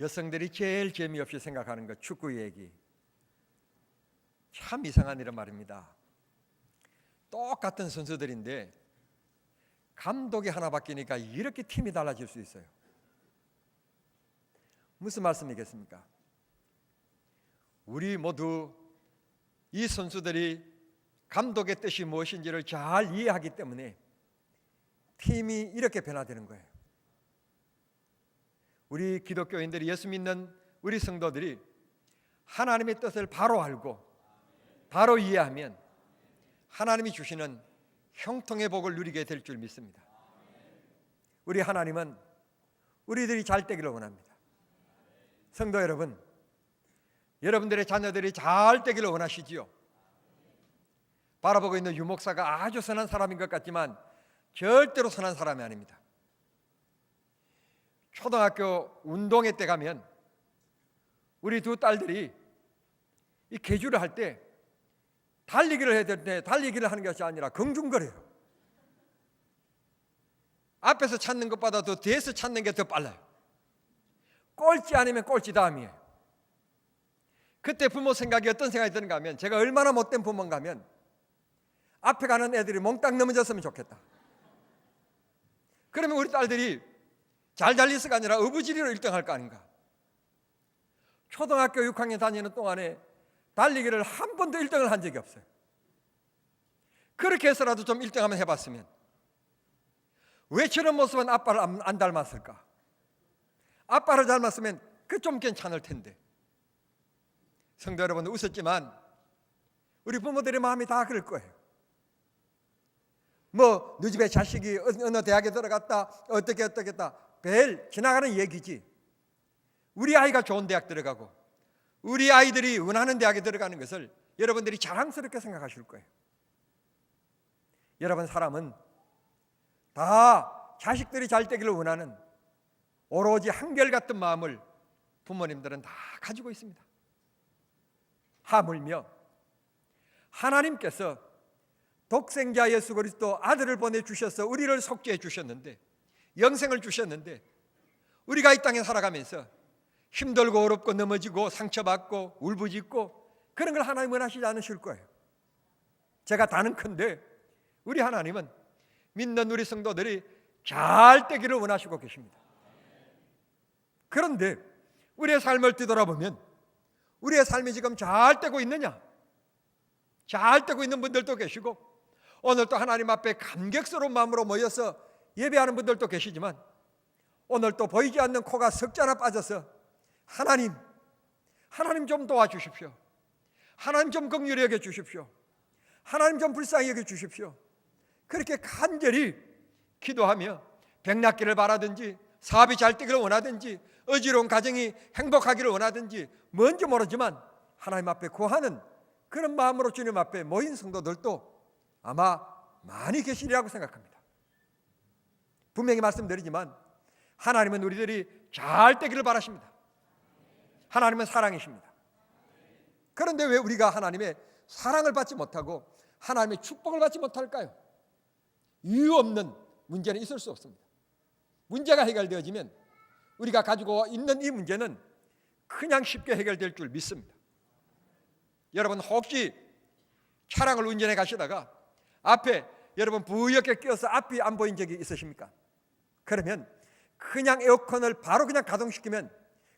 여성들이 제일 재미없이 생각하는 것, 축구 얘기. 참 이상한 일은 말입니다. 똑같은 선수들인데 감독이 하나 바뀌니까 이렇게 팀이 달라질 수 있어요. 무슨 말씀이겠습니까? 우리 모두 이 선수들이 감독의 뜻이 무엇인지를 잘 이해하기 때문에 팀이 이렇게 변화되는 거예요. 우리 기독교인들이, 예수 믿는 우리 성도들이 하나님의 뜻을 바로 알고 바로 이해하면 하나님이 주시는 형통의 복을 누리게 될 줄 믿습니다. 우리 하나님은 우리들이 잘 되기를 원합니다. 성도 여러분, 여러분들의 자녀들이 잘 되기를 원하시지요? 바라보고 있는 유목사가 아주 선한 사람인 것 같지만 절대로 선한 사람이 아닙니다. 초등학교 운동회 때 가면 우리 두 딸들이 이 계주를 할 때 달리기를 해야 되는데 달리기를 하는 것이 아니라 긍중거려요. 앞에서 찾는 것보다 더 뒤에서 찾는 게 더 빨라요. 꼴찌 아니면 꼴찌 다음이에요. 그때 부모 생각이 어떤 생각이 드는가 하면, 제가 얼마나 못된 부모인가 하면 앞에 가는 애들이 몽땅 넘어졌으면 좋겠다. 그러면 우리 딸들이 잘 달리서가 아니라 어부지리로 1등 할 거 아닌가. 초등학교 6학년 다니는 동안에 달리기를 한 번도 1등을 한 적이 없어요. 그렇게 해서라도 좀 1등 한번 해봤으면. 왜 저런 모습은 아빠를 안 닮았을까? 아빠를 닮았으면 그 좀 괜찮을 텐데. 성도 여러분, 웃었지만 우리 부모들의 마음이 다 그럴 거예요. 뭐 너희 집에 자식이 어느 대학에 들어갔다, 어떻게 했다, 별 지나가는 얘기지. 우리 아이가 좋은 대학 들어가고 우리 아이들이 원하는 대학에 들어가는 것을 여러분들이 자랑스럽게 생각하실 거예요. 여러분, 사람은 다 자식들이 잘 되기를 원하는 오로지 한결같은 마음을 부모님들은 다 가지고 있습니다. 하물며 하나님께서 독생자 예수 그리스도 아들을 보내주셔서 우리를 속죄해 주셨는데, 영생을 주셨는데, 우리가 이 땅에 살아가면서 힘들고 어렵고 넘어지고 상처받고 울부짖고 그런 걸 하나님 원하시지 않으실 거예요. 제가 다는컨대 우리 하나님은 믿는 우리 성도들이 잘 되기를 원하시고 계십니다. 그런데 우리의 삶을 뒤돌아보면 우리의 삶이 지금 잘 되고 있느냐? 잘 되고 있는 분들도 계시고, 오늘 또 하나님 앞에 감격스러운 마음으로 모여서 예배하는 분들도 계시지만, 오늘 또 보이지 않는 코가 석자나 빠져서 하나님 좀 도와주십시오. 하나님 좀 긍휼히 여겨 주십시오. 하나님 좀 불쌍히 여겨 주십시오. 그렇게 간절히 기도하며 병낫기를 바라든지, 사업이 잘 되기를 원하든지, 어지러운 가정이 행복하기를 원하든지 뭔지 모르지만 하나님 앞에 구하는 그런 마음으로 주님 앞에 모인 성도들도 아마 많이 계시리라고 생각합니다. 분명히 말씀드리지만 하나님은 우리들이 잘 되기를 바라십니다. 하나님은 사랑이십니다. 그런데 왜 우리가 하나님의 사랑을 받지 못하고 하나님의 축복을 받지 못할까요? 이유 없는 문제는 있을 수 없습니다. 문제가 해결되어지면 우리가 가지고 있는 이 문제는 그냥 쉽게 해결될 줄 믿습니다. 여러분, 혹시 차량을 운전해 가시다가 앞에 여러분 부옇게 끼어서 앞이 안 보인 적이 있으십니까? 그러면 그냥 에어컨을 바로 그냥 가동시키면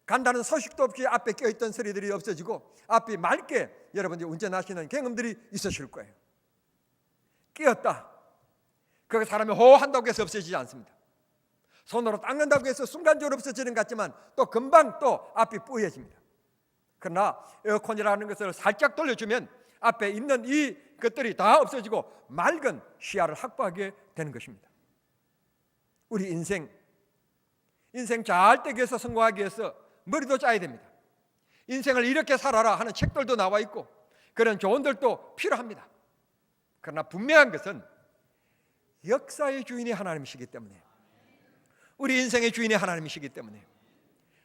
간다는 소식도 없이 앞에 껴있던 소리들이 없어지고 앞이 맑게 여러분들이 운전하시는 경험들이 있으실 거예요. 끼었다, 그 사람이 호한다고 해서 없어지지 않습니다. 손으로 닦는다고 해서 순간적으로 없어지는 것 같지만 또 금방 또 앞이 뿌얘집니다. 그러나 에어컨이라는 것을 살짝 돌려주면 앞에 있는 이 것들이 다 없어지고 맑은 시야를 확보하게 되는 것입니다. 우리 인생 잘 되기 위해서, 성공하기 위해서 머리도 짜야 됩니다. 인생을 이렇게 살아라 하는 책들도 나와 있고 그런 조언들도 필요합니다. 그러나 분명한 것은 역사의 주인이 하나님이시기 때문에, 우리 인생의 주인이 하나님이시기 때문에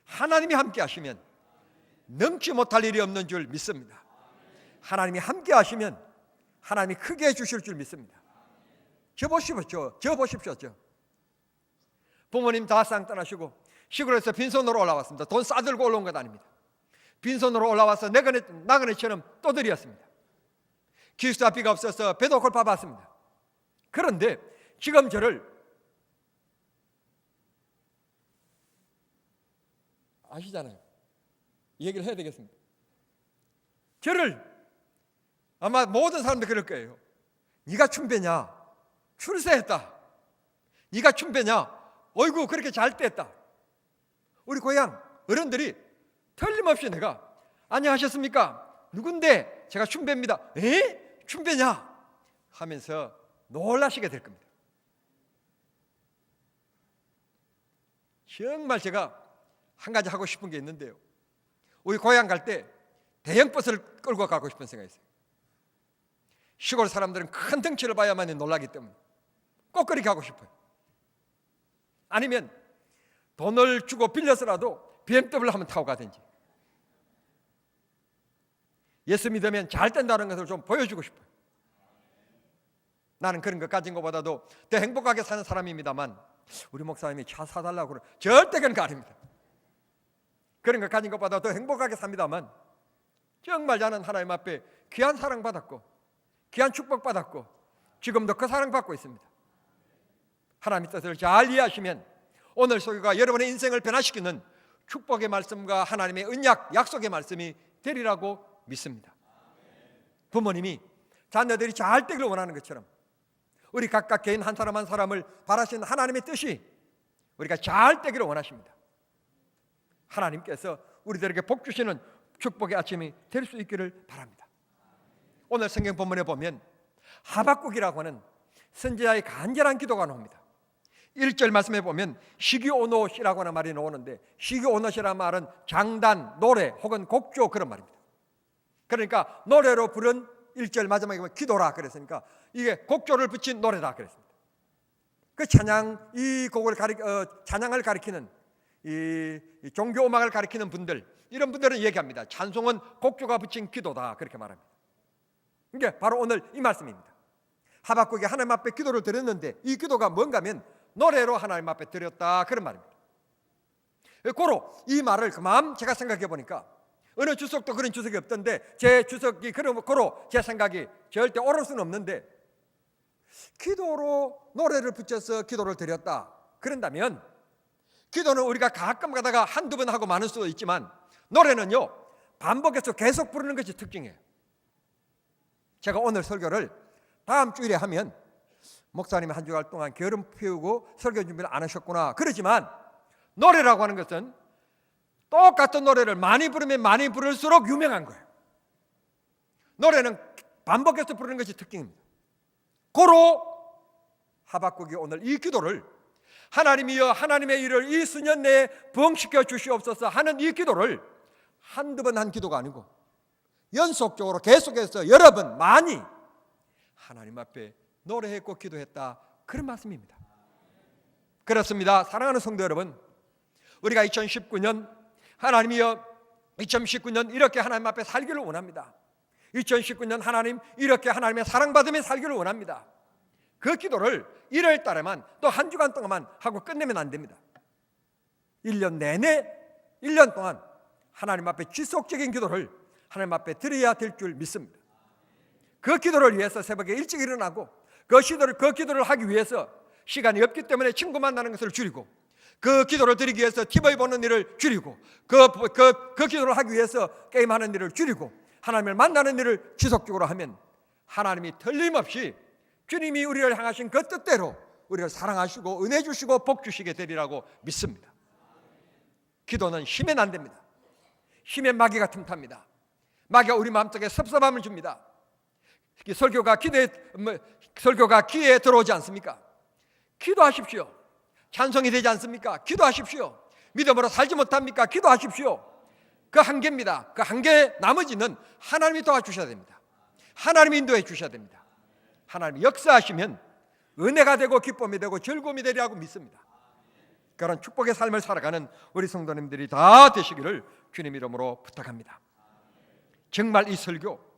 하나님이 함께 하시면 능치 못할 일이 없는 줄 믿습니다. 하나님이 함께 하시면 하나님이 크게 해주실 줄 믿습니다. 저 보십시오. 부모님 다 쌍 떠나시고 시골에서 빈손으로 올라왔습니다. 돈 싸들고 올라온 것 아닙니다. 빈손으로 올라와서 나그네처럼 떠들이었습니다. 기숙사 비가 없어서 배도 골파봤습니다. 그런데 지금 저를 아시잖아요. 이 얘기를 해야 되겠습니다. 저를 아마 모든 사람들이 그럴 거예요. 네가 춘배냐? 출세했다. 네가 춘배냐? 어이구 그렇게 잘 됐다. 우리 고향 어른들이 틀림없이 내가 안녕하셨습니까? 누군데? 제가 춘배입니다. 에? 춘배냐? 하면서 놀라시게 될 겁니다. 정말 제가 한 가지 하고 싶은 게 있는데요. 우리 고향 갈 때 대형 버스를 끌고 가고 싶은 생각이 있어요. 시골 사람들은 큰 덩치를 봐야만 놀라기 때문에 꼭 그렇게 하고 싶어요. 아니면 돈을 주고 빌려서라도 BMW 한번 타고 가든지. 예수 믿으면 잘 된다는 것을 좀 보여주고 싶어요. 나는 그런 것 가진 것보다도 더 행복하게 사는 사람입니다만 우리 목사님이 차 사달라고 그러면 절대 그런 거 아닙니다. 그런 것 가진 것보다 더 행복하게 삽니다만 정말 나는 하나님 앞에 귀한 사랑받았고 귀한 축복받았고 지금도 그 사랑받고 있습니다. 하나님의 뜻을 잘 이해하시면 오늘 설교가 여러분의 인생을 변화시키는 축복의 말씀과 하나님의 언약, 약속의 말씀이 되리라고 믿습니다. 부모님이 자녀들이 잘 되기를 원하는 것처럼 우리 각각 개인 한 사람 한 사람을 바라시는 하나님의 뜻이 우리가 잘 되기를 원하십니다. 하나님께서 우리들에게 복 주시는 축복의 아침이 될 수 있기를 바랍니다. 오늘 성경 본문에 보면 하박국이라고 하는 선지자의 간절한 기도가 나옵니다. 1절 말씀에 보면 시기오노시라고 하는 말이 나오는데 시기오노시라는 말은 장단, 노래 혹은 곡조 그런 말입니다. 그러니까 노래로 부른 1절 마지막에 보면 기도라 그랬으니까 이게 곡조를 붙인 노래다 그랬습니다. 그 찬양, 이 곡을 찬양을 가리키는 이 종교 음악을 가리키는 분들, 이런 분들은 얘기합니다. 찬송은 곡조가 붙인 기도다 그렇게 말합니다. 이게 바로 오늘 이 말씀입니다. 하박국이 하나님 앞에 기도를 드렸는데 이 기도가 뭔가 하면 노래로 하나님 앞에 드렸다 그런 말입니다. 고로 이 말을 그만 제가 생각해 보니까 어느 주석도 그런 주석이 없던데 제 주석이 고로 제 생각이 절대 옳을 수는 없는데 기도로 노래를 붙여서 기도를 드렸다 그런다면 기도는 우리가 가끔 가다가 한두 번 하고 마는 수도 있지만 노래는요 반복해서 계속 부르는 것이 특징이에요. 제가 오늘 설교를 다음 주일에 하면 목사님이 한 주간 동안 게으름 피우고 설교 준비를 안 하셨구나 그러지만 노래라고 하는 것은 똑같은 노래를 많이 부르면 많이 부를수록 유명한 거예요. 노래는 반복해서 부르는 것이 특징입니다. 고로 하박국이 오늘 이 기도를 하나님이여 하나님의 일을 이 수년 내에 부흥시켜 주시옵소서 하는 이 기도를 한두 번 한 기도가 아니고 연속적으로 계속해서 여러 번 많이 하나님 앞에 노래했고 기도했다 그런 말씀입니다. 그렇습니다. 사랑하는 성도 여러분, 우리가 2019년 하나님이여 2019년 이렇게 하나님 앞에 살기를 원합니다. 2019년 하나님 이렇게 하나님의 사랑받으며 살기를 원합니다. 그 기도를 1월 달에만 또 한 주간 동안만 하고 끝내면 안 됩니다. 1년 내내 1년 동안 하나님 앞에 지속적인 기도를 하나님 앞에 드려야 될 줄 믿습니다. 그 기도를 위해서 새벽에 일찍 일어나고 그 기도를 하기 위해서 시간이 없기 때문에 친구 만나는 것을 줄이고 그 기도를 드리기 위해서 TV 보는 일을 줄이고 그 기도를 하기 위해서 게임하는 일을 줄이고 하나님을 만나는 일을 지속적으로 하면 하나님이 틀림없이 주님이 우리를 향하신 그 뜻대로 우리를 사랑하시고 은혜 주시고 복 주시게 되리라고 믿습니다. 기도는 힘엔 안 됩니다. 힘엔 마귀가 틈탑니다. 마귀가 우리 마음속에 섭섭함을 줍니다. 설교가 귀에 들어오지 않습니까? 기도하십시오. 찬송이 되지 않습니까? 기도하십시오. 믿음으로 살지 못합니까? 기도하십시오. 그 한계입니다. 그 한계 나머지는 하나님이 도와주셔야 됩니다. 하나님이 인도해 주셔야 됩니다. 하나님이 역사하시면 은혜가 되고 기쁨이 되고 즐거움이 되리라고 믿습니다. 그런 축복의 삶을 살아가는 우리 성도님들이 다 되시기를 주님 이름으로 부탁합니다. 정말 이 설교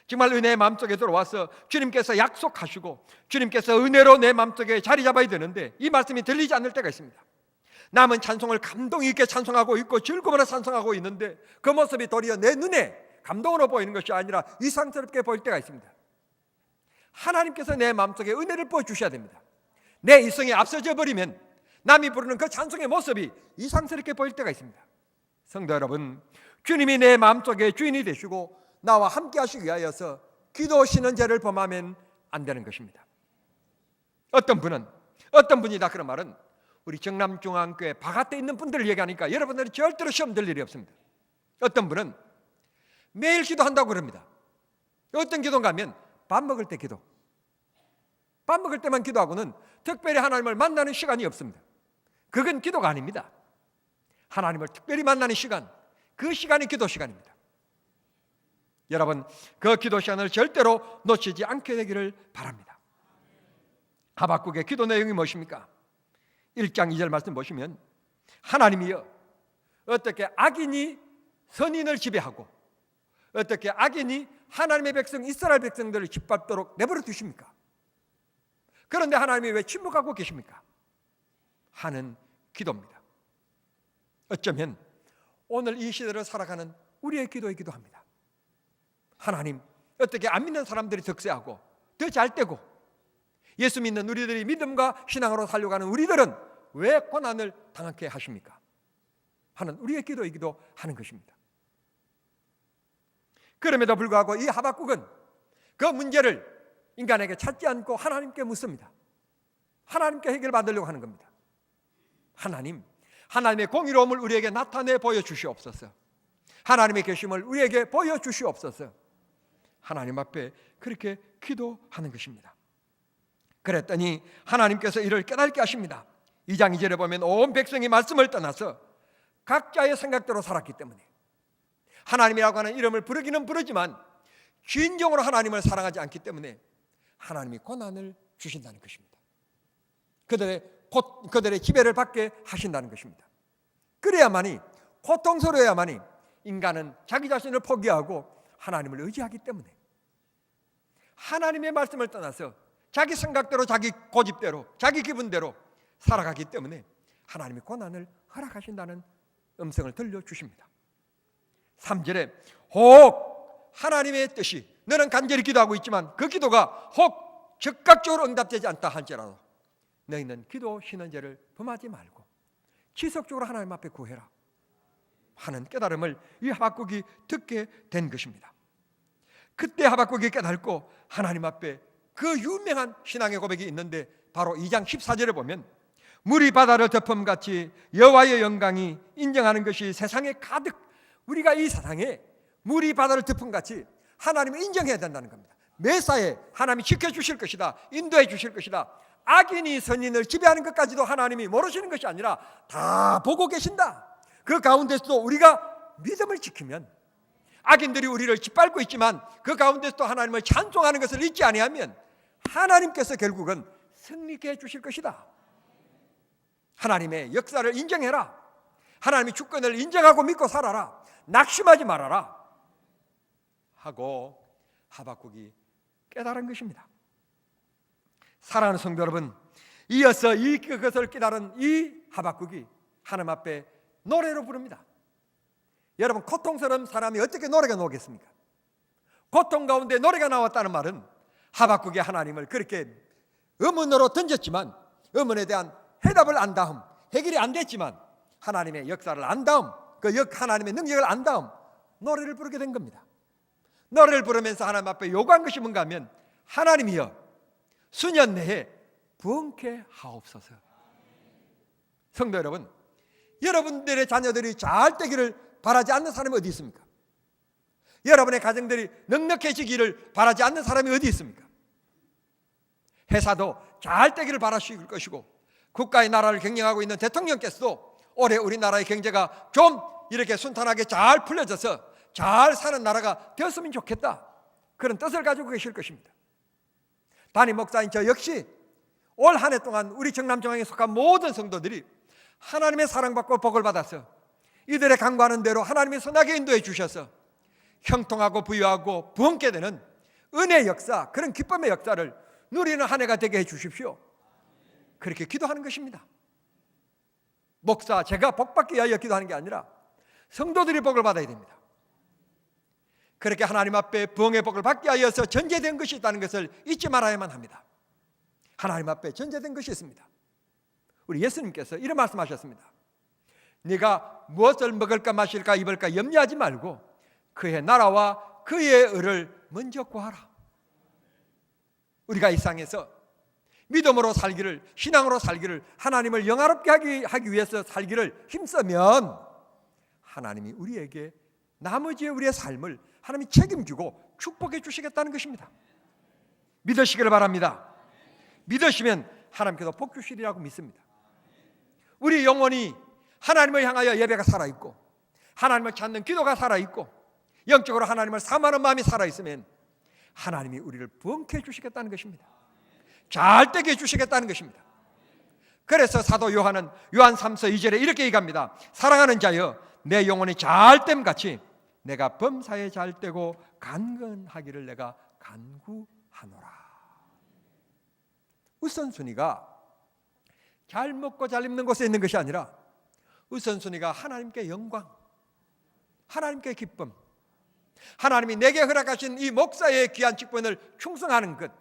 정말 은혜의 마음속에 들어와서 주님께서 약속하시고 주님께서 은혜로 내 마음속에 자리 잡아야 되는데 이 말씀이 들리지 않을 때가 있습니다. 남은 찬송을 감동 있게 찬송하고 있고 즐거움으로 찬송하고 있는데 그 모습이 도리어 내 눈에 감동으로 보이는 것이 아니라 이상스럽게 보일 때가 있습니다. 하나님께서 내 마음속에 은혜를 부어주셔야 됩니다. 내 이성이 앞서져 버리면 남이 부르는 그 찬송의 모습이 이상스럽게 보일 때가 있습니다. 성도 여러분, 주님이 내 마음속에 주인이 되시고 나와 함께 하시기 위하여서 기도하시는 죄를 범하면 안 되는 것입니다. 어떤 분이다 그런 말은 우리 정남중앙교회 바깥에 있는 분들을 얘기하니까 여러분들은 절대로 시험 들 일이 없습니다. 어떤 분은 매일 기도한다고 그럽니다. 어떤 기도인가 하면 밥 먹을 때 기도. 밥 먹을 때만 기도하고는 특별히 하나님을 만나는 시간이 없습니다. 그건 기도가 아닙니다. 하나님을 특별히 만나는 시간, 그 시간이 기도 시간입니다. 여러분, 그 기도 시간을 절대로 놓치지 않게 되기를 바랍니다. 하박국의 기도 내용이 무엇입니까? 1장 2절 말씀 보시면 하나님이여 어떻게 악인이 선인을 지배하고 어떻게 악인이 하나님의 백성 이스라엘 백성들을 짓밟도록 내버려 두십니까? 그런데 하나님이 왜 침묵하고 계십니까? 하는 기도입니다. 어쩌면 오늘 이 시대를 살아가는 우리의 기도이기도 합니다. 하나님, 어떻게 안 믿는 사람들이 득세하고 더 잘되고 예수 믿는 우리들이 믿음과 신앙으로 살려가는 우리들은 왜 고난을 당하게 하십니까? 하는 우리의 기도이기도 하는 것입니다. 그럼에도 불구하고 이 하박국은 그 문제를 인간에게 찾지 않고 하나님께 묻습니다. 하나님께 해결받으려고 하는 겁니다. 하나님, 하나님의 공의로움을 우리에게 나타내 보여주시옵소서. 하나님의 계심을 우리에게 보여주시옵소서. 하나님 앞에 그렇게 기도하는 것입니다. 그랬더니 하나님께서 이를 깨닫게 하십니다. 2장 2절에 보면 온 백성이 말씀을 떠나서 각자의 생각대로 살았기 때문에 하나님이라고 하는 이름을 부르기는 부르지만 진정으로 하나님을 사랑하지 않기 때문에 하나님이 고난을 주신다는 것입니다. 그들의 지배를 받게 하신다는 것입니다. 그래야만이, 고통스러워야만이 인간은 자기 자신을 포기하고 하나님을 의지하기 때문에 하나님의 말씀을 떠나서 자기 생각대로, 자기 고집대로, 자기 기분대로 살아가기 때문에 하나님이 고난을 허락하신다는 음성을 들려주십니다. 3절에 혹 하나님의 뜻이, 너는 간절히 기도하고 있지만 그 기도가 혹 즉각적으로 응답되지 않다 할지라도 너희는 기도하시는 죄를 범하지 말고 지속적으로 하나님 앞에 구해라 하는 깨달음을 이 하박국이 듣게 된 것입니다. 그때 하박국이 깨닫고 하나님 앞에 그 유명한 신앙의 고백이 있는데 바로 2장 14절에 보면 물이 바다를 덮음같이 여호와의 영광이 인정하는 것이 세상에 가득, 우리가 이 세상에 물이 바다를 덮음같이 하나님을 인정해야 된다는 겁니다. 매사에 하나님이 지켜주실 것이다, 인도해 주실 것이다. 악인이 선인을 지배하는 것까지도 하나님이 모르시는 것이 아니라 다 보고 계신다. 그 가운데서도 우리가 믿음을 지키면, 악인들이 우리를 짓밟고 있지만 그 가운데서도 하나님을 찬송하는 것을 잊지 아니하면 하나님께서 결국은 승리케 해주실 것이다. 하나님의 역사를 인정해라. 하나님의 주권을 인정하고 믿고 살아라. 낙심하지 말아라 하고 하박국이 깨달은 것입니다. 사랑하는 성도 여러분, 이어서 그것을 깨달은 이 하박국이 하나님 앞에 노래로 부릅니다. 여러분, 고통스러운 사람이 어떻게 노래가 나오겠습니까? 고통 가운데 노래가 나왔다는 말은 하박국이 하나님을 그렇게 의문으로 던졌지만 의문에 대한 해답을 안 다음, 해결이 안 됐지만 하나님의 역사를 안 다음, 하나님의 능력을 안 다음 노래를 부르게 된 겁니다. 노래를 부르면서 하나님 앞에 요구한 것이 뭔가 하면 하나님이여 수년 내에 부흥케 하옵소서. 성도 여러분, 여러분들의 자녀들이 잘 되기를 바라지 않는 사람이 어디 있습니까? 여러분의 가정들이 넉넉해지기를 바라지 않는 사람이 어디 있습니까? 회사도 잘 되기를 바라실 것이고 국가의 나라를 경영하고 있는 대통령께서도 올해 우리나라의 경제가 좀 이렇게 순탄하게 잘 풀려져서 잘 사는 나라가 되었으면 좋겠다, 그런 뜻을 가지고 계실 것입니다. 담임 목사인 저 역시 올 한 해 동안 우리 정남중앙에 속한 모든 성도들이 하나님의 사랑받고 복을 받아서 이들의 간구하는 대로 하나님의 선하게 인도해 주셔서 형통하고 부유하고 부흥케 되는 은혜의 역사, 그런 기쁨의 역사를 누리는 한 해가 되게 해 주십시오. 그렇게 기도하는 것입니다. 목사, 제가 복받기 위하여 기도하는 게 아니라 성도들이 복을 받아야 됩니다. 그렇게 하나님 앞에 부흥의 복을 받기 위하여서 전제된 것이 있다는 것을 잊지 말아야만 합니다. 하나님 앞에 전제된 것이 있습니다. 우리 예수님께서 이런 말씀하셨습니다. 네가 무엇을 먹을까 마실까 입을까 염려하지 말고 그의 나라와 그의 의를 먼저 구하라. 우리가 이 세상에서 믿음으로 살기를, 신앙으로 살기를, 하나님을 영화롭게 하기 위해서 살기를 힘쓰면 하나님이 우리에게 나머지 우리의 삶을 하나님이 책임지고 축복해 주시겠다는 것입니다. 믿으시기를 바랍니다. 믿으시면 하나님께서 복 주시리라고 믿습니다. 우리 영혼이 하나님을 향하여 예배가 살아있고 하나님을 찾는 기도가 살아있고 영적으로 하나님을 사모하는 마음이 살아있으면 하나님이 우리를 부흥케 해주시겠다는 것입니다. 잘 되게 해주시겠다는 것입니다. 그래서 사도 요한은 요한 3서 2절에 이렇게 얘기합니다. 사랑하는 자여 내 영혼이 잘됨 같이 내가 범사에 잘되고 간근하기를 내가 간구하노라. 우선순위가 잘 먹고 잘 입는 곳에 있는 것이 아니라 우선순위가 하나님께 영광, 하나님께 기쁨, 하나님이 내게 허락하신 이 목사의 귀한 직분을 충성하는 것,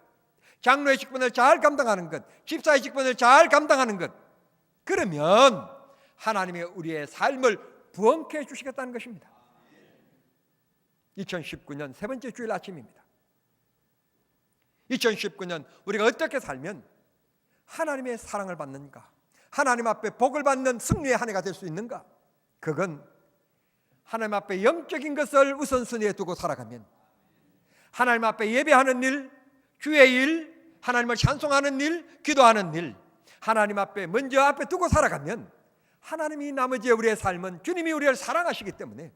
장로의 직분을 잘 감당하는 것, 집사의 직분을 잘 감당하는 것, 그러면 하나님이 우리의 삶을 부흥케 해주시겠다는 것입니다. 2019년 세 번째 주일 아침입니다. 2019년 우리가 어떻게 살면 하나님의 사랑을 받는가, 하나님 앞에 복을 받는 승리의 한 해가 될 수 있는가? 그건 하나님 앞에 영적인 것을 우선순위에 두고 살아가면, 하나님 앞에 예배하는 일, 주의 일, 하나님을 찬송하는 일, 기도하는 일, 하나님 앞에 먼저 앞에 두고 살아가면 하나님이 나머지 우리의 삶은 주님이 우리를 사랑하시기 때문에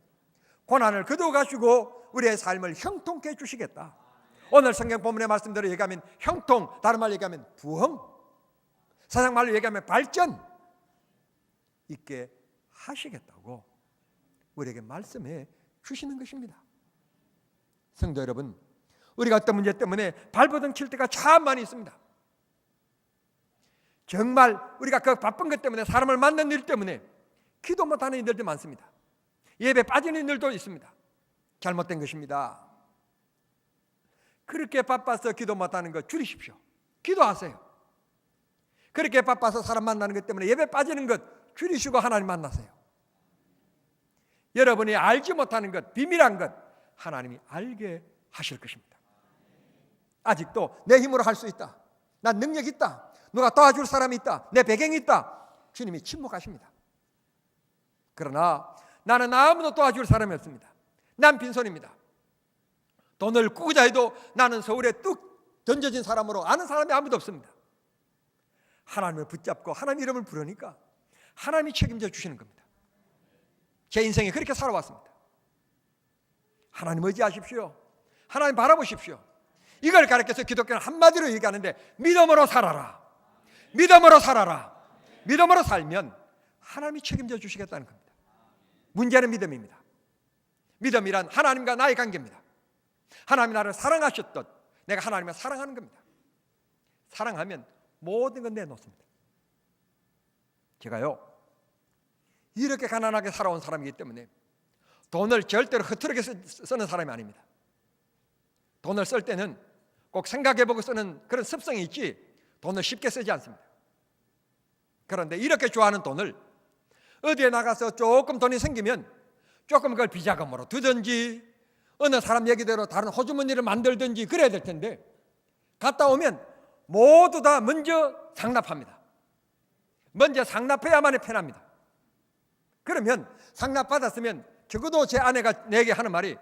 고난을 거두어 가시고 우리의 삶을 형통케 해주시겠다. 오늘 성경 본문의 말씀대로 얘기하면 형통, 다른 말로 얘기하면 부흥, 세상 말로 얘기하면 발전 있게 하시겠다고 우리에게 말씀해 주시는 것입니다. 성도 여러분, 우리가 어떤 문제 때문에 발버둥 칠 때가 참 많이 있습니다. 정말 우리가 그 바쁜 것 때문에, 사람을 만난 일 때문에 기도 못하는 일들도 많습니다. 예배 빠지는 일도 있습니다. 잘못된 것입니다. 그렇게 바빠서 기도 못하는 것 줄이십시오. 기도하세요. 그렇게 바빠서 사람 만나는 것 때문에 예배 빠지는 것 줄이시고 하나님 만나세요. 여러분이 알지 못하는 것, 비밀한 것 하나님이 알게 하실 것입니다. 아직도 내 힘으로 할 수 있다, 난 능력 있다, 누가 도와줄 사람이 있다, 내 배경이 있다, 주님이 침묵하십니다. 그러나 나는 아무도 도와줄 사람이 없습니다. 난 빈손입니다. 돈을 꾸고자 해도 나는 서울에 뚝 던져진 사람으로 아는 사람이 아무도 없습니다. 하나님을 붙잡고 하나님 이름을 부르니까 하나님이 책임져 주시는 겁니다. 제 인생에 그렇게 살아왔습니다. 하나님 의지하십시오. 하나님 바라보십시오. 이걸 가르쳐서 기독교는 한마디로 얘기하는데 믿음으로 살아라. 믿음으로 살아라. 믿음으로 살면 하나님이 책임져 주시겠다는 겁니다. 문제는 믿음입니다. 믿음이란 하나님과 나의 관계입니다. 하나님이 나를 사랑하셨듯 내가 하나님을 사랑하는 겁니다. 사랑하면 모든 건 내놓습니다. 제가요 이렇게 가난하게 살아온 사람이기 때문에 돈을 절대로 흐트러게 쓰는 사람이 아닙니다. 돈을 쓸 때는 꼭 생각해보고 쓰는 그런 습성이 있지 돈을 쉽게 쓰지 않습니다. 그런데 이렇게 좋아하는 돈을 어디에 나가서 조금 돈이 생기면 조금 그걸 비자금으로 두든지 어느 사람 얘기대로 다른 호주머니를 만들든지 그래야 될 텐데 갔다 오면 모두 다 먼저 상납합니다. 먼저 상납해야만이 편합니다. 그러면 상납받았으면 적어도 제 아내가 내게 하는 말이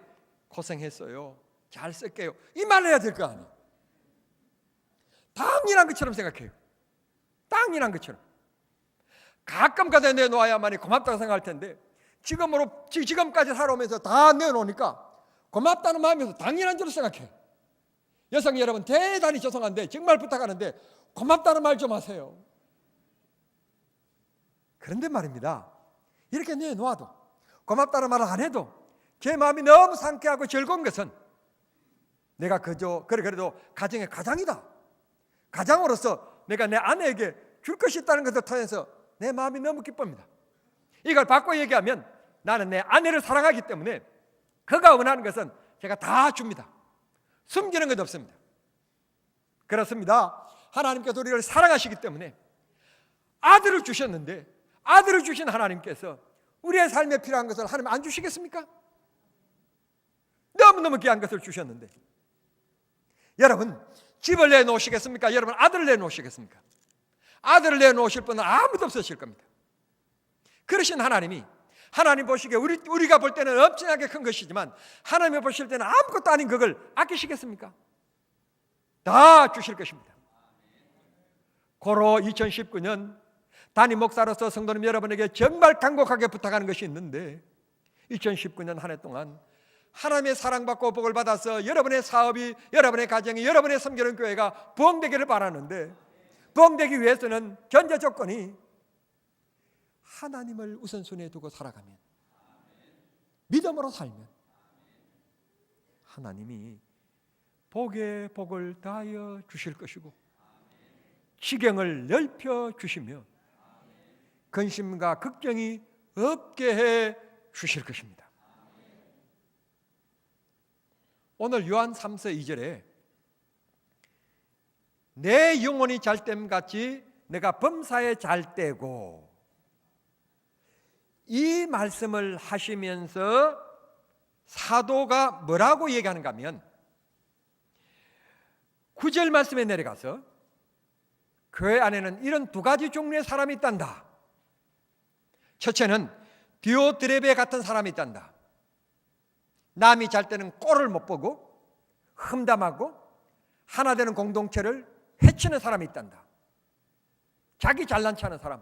고생했어요, 잘 쓸게요, 이 말을 해야 될 거 아니에요. 당연한 것처럼 생각해요. 당연한 것처럼. 가끔 가다 내놓아야만이 고맙다고 생각할 텐데 지금까지 살아오면서 다 내놓으니까 고맙다는 마음에서 당연한 줄로 생각해요. 여성 여러분 대단히 죄송한데 정말 부탁하는데 고맙다는 말 좀 하세요. 그런데 말입니다, 이렇게 내놓아도 고맙다는 말을 안 해도 제 마음이 너무 상쾌하고 즐거운 것은 내가 그래도 가정의 가장이다, 가장으로서 내가 내 아내에게 줄 것이 있다는 것을 통해서 내 마음이 너무 기쁩니다. 이걸 바꿔 얘기하면 나는 내 아내를 사랑하기 때문에 그가 원하는 것은 제가 다 줍니다. 숨기는 것 없습니다. 그렇습니다. 하나님께서 우리를 사랑하시기 때문에 아들을 주셨는데, 아들을 주신 하나님께서 우리의 삶에 필요한 것을 하나님 안 주시겠습니까? 너무너무 귀한 것을 주셨는데, 여러분 집을 내놓으시겠습니까? 여러분 아들을 내놓으시겠습니까? 아들을 내놓으실 분은 아무도 없으실 겁니다. 그러신 하나님이, 하나님 보시기에 우리가 볼 때는 엄청나게 큰 것이지만 하나님이 보실 때는 아무것도 아닌 그걸 아끼시겠습니까? 다 주실 것입니다. 고로 2019년 담임 목사로서 성도님 여러분에게 정말 간곡하게 부탁하는 것이 있는데, 2019년 한 해 동안 하나님의 사랑받고 복을 받아서 여러분의 사업이, 여러분의 가정이, 여러분의 섬기는 교회가 부흥되기를 바라는데, 부흥되기 위해서는 전제 조건이 하나님을 우선순위에 두고 살아가면, 믿음으로 살면 하나님이 복에 복을 더하여 주실 것이고 지경을 넓혀 주시며 근심과 걱정이 없게 해 주실 것입니다. 오늘 요한 3서 2절에 내 영혼이 잘됨 같이 내가 범사에 잘되고, 이 말씀을 하시면서 사도가 뭐라고 얘기하는가 하면 9절 말씀에 내려가서 교회 안에는 이런 두 가지 종류의 사람이 있단다. 첫째는 디오드레베 같은 사람이 있단다. 남이 잘 때는 꼴을 못 보고 험담하고 하나 되는 공동체를 해치는 사람이 있단다. 자기 잘난 체 하는 사람.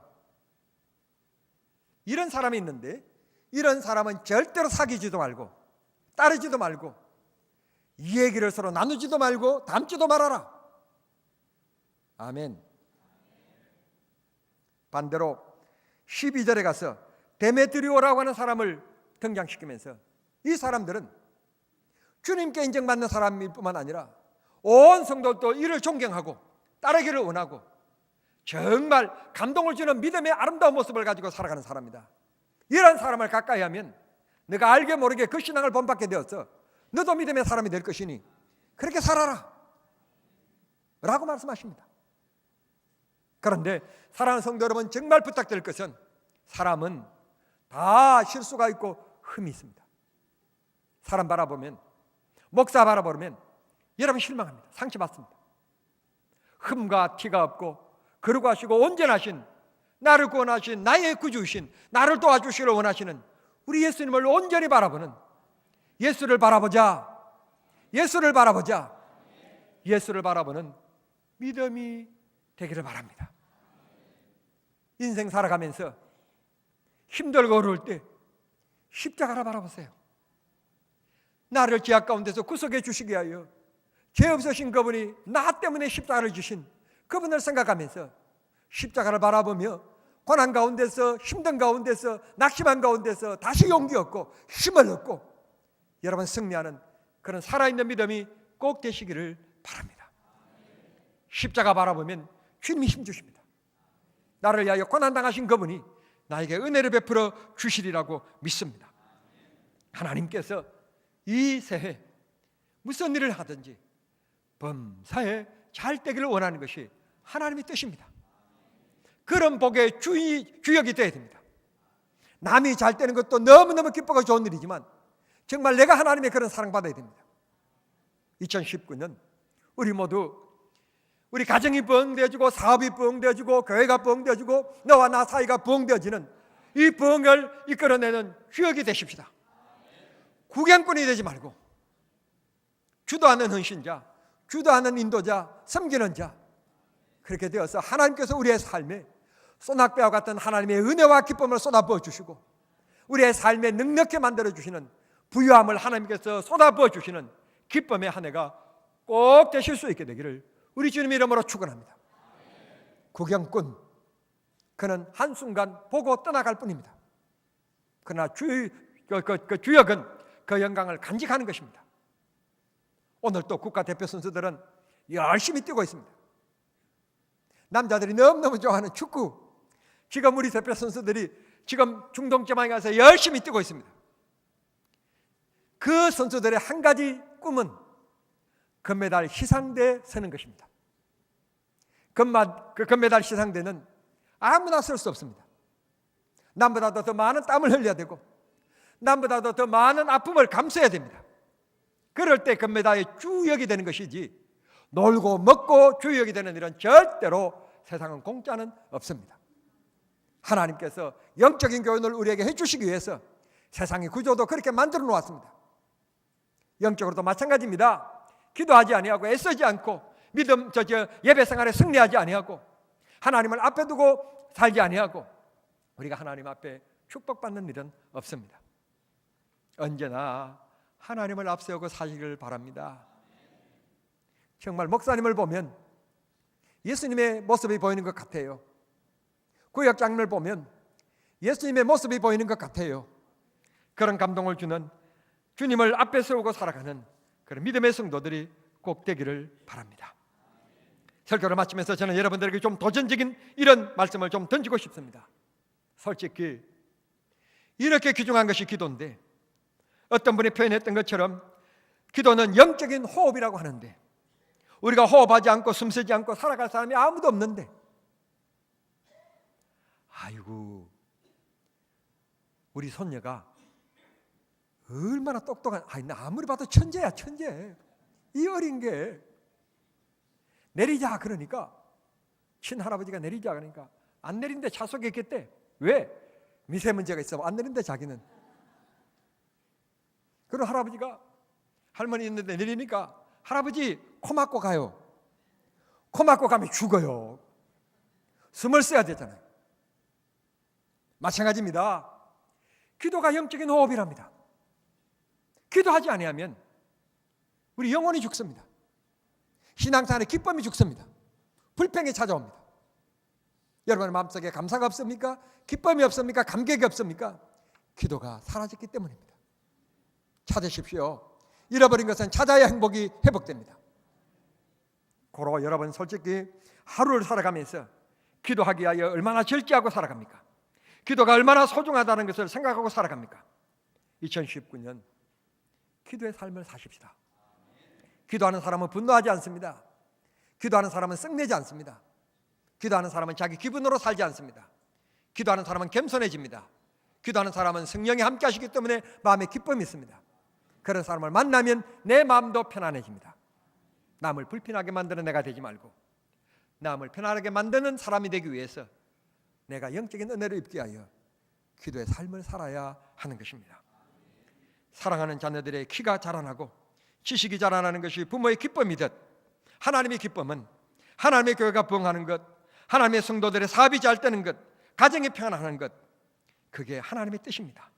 이런 사람이 있는데, 이런 사람은 절대로 사귀지도 말고 따르지도 말고 이 얘기를 서로 나누지도 말고 담지도 말아라. 아멘. 반대로 12절에 가서 데메트리오라고 하는 사람을 등장시키면서 이 사람들은 주님께 인정받는 사람일 뿐만 아니라 온 성도도 이를 존경하고 따르기를 원하고 정말 감동을 주는 믿음의 아름다운 모습을 가지고 살아가는 사람이다. 이런 사람을 가까이 하면 내가 알게 모르게 그 신앙을 본받게 되어서 너도 믿음의 사람이 될 것이니 그렇게 살아라 라고 말씀하십니다. 그런데 사랑하는 성도 여러분, 정말 부탁드릴 것은, 사람은 다 실수가 있고 흠이 있습니다. 사람 바라보면, 목사 바라보면 여러분 실망합니다. 상처받습니다. 흠과 티가 없고 거룩하시고 온전하신, 나를 구원하신 나의 구주이신, 나를 도와주시기를 원하시는 우리 예수님을 온전히 바라보는, 예수를 바라보자, 예수를 바라보자, 예수를 바라보는 믿음이 되기를 바랍니다. 인생 살아가면서 힘들고 어려울 때 십자가를 바라보세요. 나를 죄악 가운데서 구속해 주시기 위하여 죄 없으신 그분이 나 때문에 십자가를 주신 그분을 생각하면서 십자가를 바라보며 고난 가운데서, 힘든 가운데서, 낙심한 가운데서 다시 용기 얻고 힘을 얻고 여러분 승리하는 그런 살아있는 믿음이 꼭 되시기를 바랍니다. 십자가 바라보면 주님이 힘 주십니다. 나를 위하여 고난당하신 그분이 나에게 은혜를 베풀어 주시리라고 믿습니다. 하나님께서 이 새해 무슨 일을 하든지 범사에 잘 되기를 원하는 것이 하나님의 뜻입니다. 그런 복의 주역이 되어야 됩니다. 남이 잘 되는 것도 너무너무 기쁘고 좋은 일이지만 정말 내가 하나님의 그런 사랑받아야 됩니다. 2019년 우리 모두 우리 가정이 부흥되어지고 사업이 부흥되어지고 교회가 부흥되어지고 너와 나 사이가 부흥되어지는 이 부흥을 이끌어내는 주역이 되십시다. 구경꾼이 되지 말고 주도하는 헌신자, 주도하는 인도자, 섬기는 자, 그렇게 되어서 하나님께서 우리의 삶에 소낙배와 같은 하나님의 은혜와 기쁨을 쏟아부어 주시고 우리의 삶에 넉넉히 만들어주시는 부유함을 하나님께서 쏟아부어 주시는 기쁨의 한 해가 꼭 되실 수 있게 되기를 우리 주님 이름으로 축원합니다. 구경꾼, 그는 한순간 보고 떠나갈 뿐입니다. 그러나 그 주역은 그 영광을 간직하는 것입니다. 오늘 또 국가대표 선수들은 열심히 뛰고 있습니다. 남자들이 너무너무 좋아하는 축구, 지금 우리 대표 선수들이 지금 중동지방에 가서 열심히 뛰고 있습니다. 그 선수들의 한 가지 꿈은 금메달 시상대에 서는 것입니다. 그 금메달 시상대는 아무나 설 수 없습니다. 남보다도 더 많은 땀을 흘려야 되고 남보다도 더 많은 아픔을 감수해야 됩니다. 그럴 때 금메달이 주역이 되는 것이지 놀고 먹고 주역이 되는 일은 절대로 세상은 공짜는 없습니다. 하나님께서 영적인 교훈을 우리에게 해주시기 위해서 세상의 구조도 그렇게 만들어 놓았습니다. 영적으로도 마찬가지입니다. 기도하지 아니하고 애쓰지 않고 예배 생활에 승리하지 아니하고 하나님을 앞에 두고 살지 아니하고 우리가 하나님 앞에 축복받는 일은 없습니다. 언제나 하나님을 앞세우고 사시기를 바랍니다. 정말 목사님을 보면 예수님의 모습이 보이는 것 같아요. 구약 장면을 보면 예수님의 모습이 보이는 것 같아요. 그런 감동을 주는 주님을 앞에 세우고 살아가는 그런 믿음의 성도들이 꼭 되기를 바랍니다. 설교를 마치면서 저는 여러분들에게 좀 도전적인 이런 말씀을 좀 던지고 싶습니다. 솔직히 이렇게 귀중한 것이 기도인데 어떤 분이 표현했던 것처럼 기도는 영적인 호흡이라고 하는데 우리가 호흡하지 않고 숨쉬지 않고 살아갈 사람이 아무도 없는데 아이고 우리 손녀가 얼마나 똑똑한 아무리 봐도 천재야 천재. 이 어린 게 내리자 그러니까 친할아버지가 내리자 그러니까 안 내린데 차 속에 있겠대. 왜? 미세먼지가 있어 안 내린대 자기는. 그리고 할아버지가 할머니 있는데 내리니까 할아버지 코 막고 가요. 코 막고 가면 죽어요. 숨을 쉬어야 되잖아요. 마찬가지입니다. 기도가 영적인 호흡이랍니다. 기도하지 아니하면 우리 영혼이 죽습니다. 신앙생활의 기쁨이 죽습니다. 불평이 찾아옵니다. 여러분의 마음속에 감사가 없습니까? 기쁨이 없습니까? 감격이 없습니까? 기도가 사라졌기 때문입니다. 찾으십시오. 잃어버린 것은 찾아야 행복이 회복됩니다. 고로 여러분 솔직히 하루를 살아가면서 기도하기 위하여 얼마나 절제하고 살아갑니까? 기도가 얼마나 소중하다는 것을 생각하고 살아갑니까? 2019년 기도의 삶을 사십시다. 기도하는 사람은 분노하지 않습니다. 기도하는 사람은 썩내지 않습니다. 기도하는 사람은 자기 기분으로 살지 않습니다. 기도하는 사람은 겸손해집니다. 기도하는 사람은 성령이 함께 하시기 때문에 마음에 기쁨이 있습니다. 그런 사람을 만나면 내 마음도 편안해집니다. 남을 불편하게 만드는 내가 되지 말고 남을 편안하게 만드는 사람이 되기 위해서 내가 영적인 은혜를 입게 하여 기도의 삶을 살아야 하는 것입니다. 사랑하는 자녀들의 키가 자라나고 지식이 자라나는 것이 부모의 기쁨이듯 하나님의 기쁨은 하나님의 교회가 부흥하는 것, 하나님의 성도들의 사업이 잘 되는 것, 가정이 평안하는 것, 그게 하나님의 뜻입니다.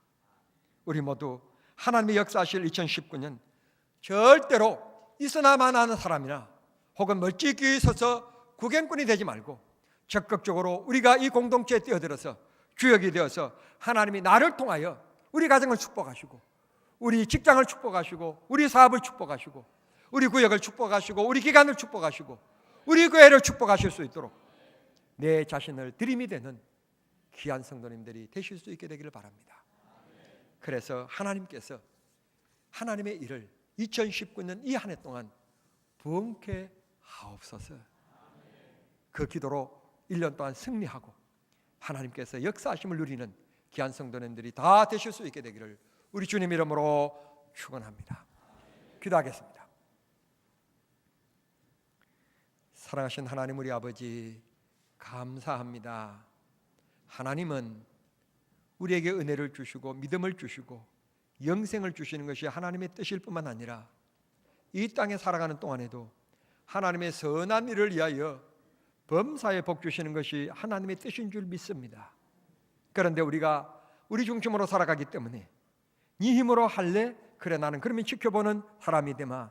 우리 모두 하나님의 역사하실 2019년 절대로 있으나마나 하는 사람이나 혹은 멀찍이 서서 구경꾼이 되지 말고 적극적으로 우리가 이 공동체에 뛰어들어서 주역이 되어서 하나님이 나를 통하여 우리 가정을 축복하시고 우리 직장을 축복하시고 우리 사업을 축복하시고 우리 구역을 축복하시고 우리 기관을 축복하시고 우리 교회를 축복하실 수 있도록 내 자신을 드림이 되는 귀한 성도님들이 되실 수 있게 되기를 바랍니다. 그래서 하나님께서 하나님의 일을 2019년 이 한 해 동안 부흥케 하옵소서. 그 기도로 1년 동안 승리하고 하나님께서 역사하심을 누리는 귀한 성도님들이 다 되실 수 있게 되기를 우리 주님 이름으로 축원합니다. 기도하겠습니다. 사랑하신 하나님 우리 아버지 감사합니다. 하나님은 우리에게 은혜를 주시고 믿음을 주시고 영생을 주시는 것이 하나님의 뜻일 뿐만 아니라 이 땅에 살아가는 동안에도 하나님의 선한 일을 위하여 범사에 복 주시는 것이 하나님의 뜻인 줄 믿습니다. 그런데 우리가 우리 중심으로 살아가기 때문에 네 힘으로 할래? 그래 나는 그러면 지켜보는 사람이 되마,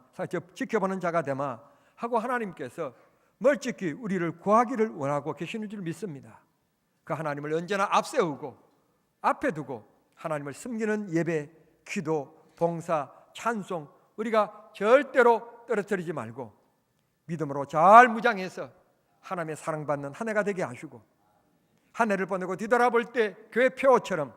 지켜보는 자가 되마 하고 하나님께서 멀찍이 우리를 구하기를 원하고 계시는 줄 믿습니다. 그 하나님을 언제나 앞세우고 앞에 두고 하나님을 섬기는 예배, 기도, 봉사, 찬송 우리가 절대로 떨어뜨리지 말고 믿음으로 잘 무장해서 하나님의 사랑받는 한 해가 되게 하시고 한 해를 보내고 뒤돌아볼 때 교회 표어처럼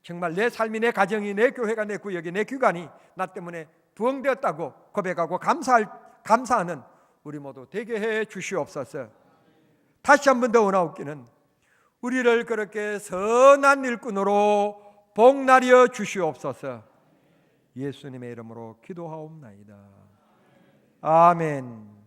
정말 내 삶이, 내 가정이, 내 교회가, 내 구역이, 내 기관이 나 때문에 부흥되었다고 고백하고 감사하는 우리 모두 되게 해 주시옵소서. 다시 한 번 더 원하옵기는 우리를 그렇게 선한 일꾼으로 복나려 주시옵소서. 예수님의 이름으로 기도하옵나이다. 아멘.